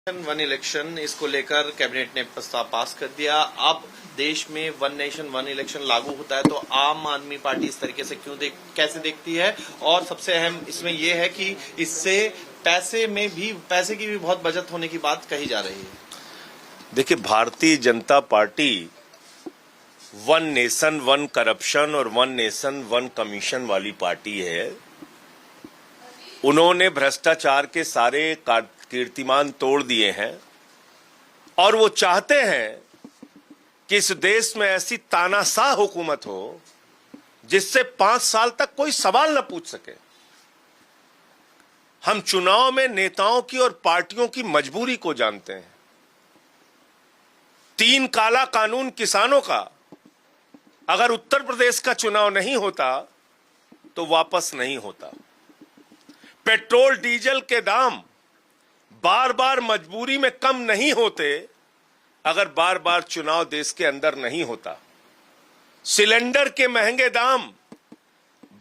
One election, इसको लेकर cabinet ने प्रस्ताव पास कर दिया। अब देश में वन नेशन वन इलेक्शन लागू होता है तो आम आदमी पार्टी इस तरीके से कैसे देखती है, और सबसे अहम इसमें यह है कि इससे पैसे की भी बहुत बचत होने की बात कही जा रही है। देखिए, Bharatiya Janata party one nation one corruption और वन नेशन वन कमीशन वाली पार्टी है। उन्होंने भ्रष्टाचार के सारे कीर्तिमान तोड़ दिए हैं और वो चाहते हैं कि इस देश में ऐसी तानाशाह हुकूमत हो जिससे 5 साल तक कोई सवाल न पूछ सके। हम चुनाव में नेताओं की और पार्टियों की मजबूरी को जानते हैं। 3 काला कानून किसानों का अगर उत्तर प्रदेश का चुनाव नहीं होता तो वापस नहीं होता। पेट्रोल डीजल के दाम बार बार मजबूरी में कम नहीं होते अगर बार बार चुनाव देश के अंदर नहीं होता। सिलेंडर के महंगे दाम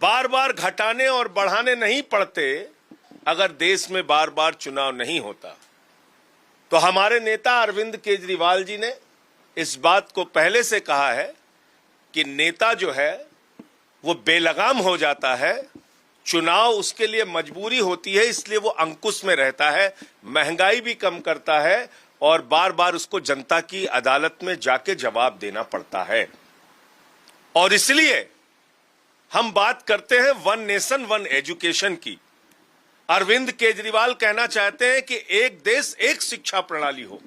बार बार घटाने और बढ़ाने नहीं पड़ते अगर देश में बार बार चुनाव नहीं होता। तो हमारे नेता अरविंद केजरीवाल जी ने इस बात को पहले से कहा है कि नेता जो है वो बेलगाम हो जाता है, चुनाव उसके लिए मजबूरी होती है, इसलिए वो अंकुश में रहता है, महंगाई भी कम करता है और बार बार उसको जनता की अदालत में जाके जवाब देना पड़ता है। और इसलिए हम बात करते हैं वन नेशन वन एजुकेशन की। अरविंद केजरीवाल कहना चाहते हैं कि एक देश एक शिक्षा प्रणाली हो।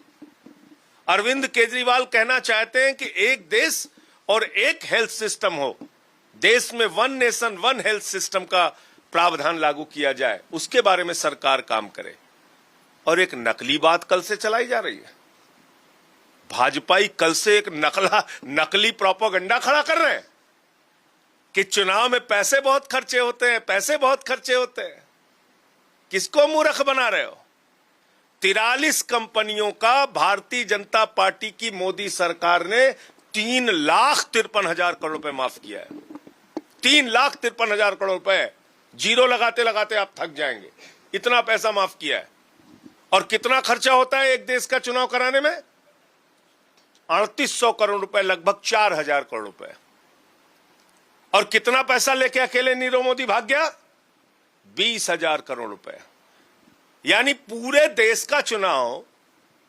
अरविंद केजरीवाल कहना चाहते हैं कि एक देश और एक हेल्थ सिस्टम हो। देश में one nation one health system का प्रावधान लागू किया जाए, उसके बारे में सरकार काम करे। और एक नकली बात कल से चलाई जा रही है। भाजपाई कल से एक नकली प्रोपेगेंडा खड़ा कर रहे हैं कि चुनाव में पैसे बहुत खर्चे होते हैं, पैसे बहुत खर्चे होते हैं। किसको मूर्ख बना रहे हो? 43 कंपनियों का भारतीय जनता पार्टी की मोदी सरकार ने 3,53,000 करोड़ रुपए माफ किया है। 3,53,000 करोड़ रुपए जीरो लगाते लगाते आप थक जाएंगे, इतना पैसा माफ किया है। और कितना खर्चा होता है एक देश का चुनाव कराने में? 3,800 करोड़ रुपए, लगभग 4,000 करोड़ रुपए। और कितना पैसा लेके अकेले नीरव मोदी भाग गया? 20,000 करोड़ रुपए। यानी पूरे देश का चुनाव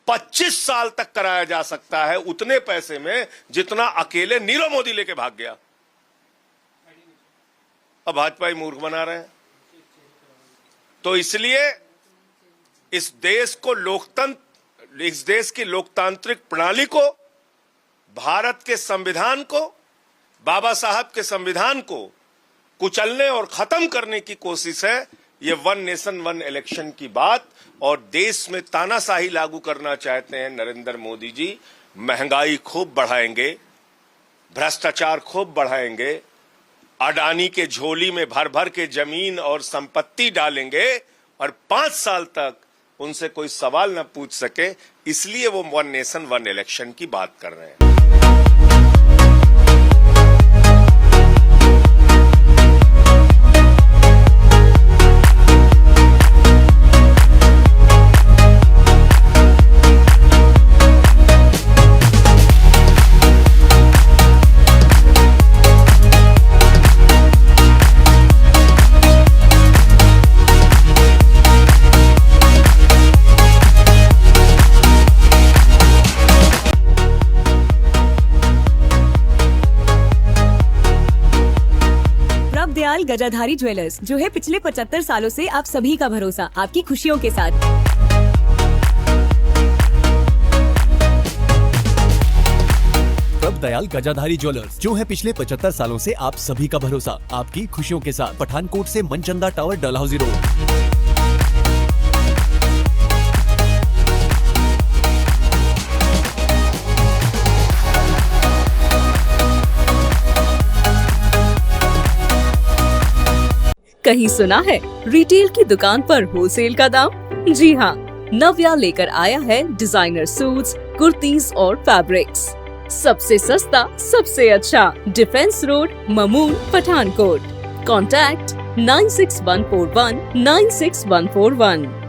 25 साल तक कराया जा सकता है उतने पैसे में जितना अकेले नीरव मोदी लेके भाग गया। अब भाजपा ही मूर्ख बना रहे हैं। तो इसलिए इस देश की लोकतांत्रिक प्रणाली को, भारत के संविधान को, बाबा साहब के संविधान को कुचलने और खत्म करने की कोशिश है ये वन नेशन वन इलेक्शन की बात। और देश में तानाशाही लागू करना चाहते हैं नरेंद्र मोदी जी। महंगाई खूब बढ़ाएंगे, भ्रष्टाचार खूब बढ़ाएंगे, अडानी के झोली में भर भर के जमीन और संपत्ति डालेंगे और 5 साल तक उनसे कोई सवाल न पूछ सके। इसलिए वो वन नेशन वन इलेक्शन की बात कर रहे हैं। दयाल गजाधारी ज्वेलर्स, जो है पिछले 75 सालों से आप सभी का भरोसा, आपकी खुशियों के साथ। दयाल गजाधारी ज्वेलर्स, जो है पिछले 75 सालों से आप सभी का भरोसा, आपकी खुशियों के साथ। पठानकोट से मनचंदा टावर, डलहौजी रोड। कहीं सुना है रिटेल की दुकान पर होलसेल का दाम? जी हाँ, नव्या लेकर आया है डिजाइनर सूट्स, कुर्तीज और फैब्रिक्स। सबसे सस्ता, सबसे अच्छा, defence road, Mamun, Pathankot. Contact 9614196141।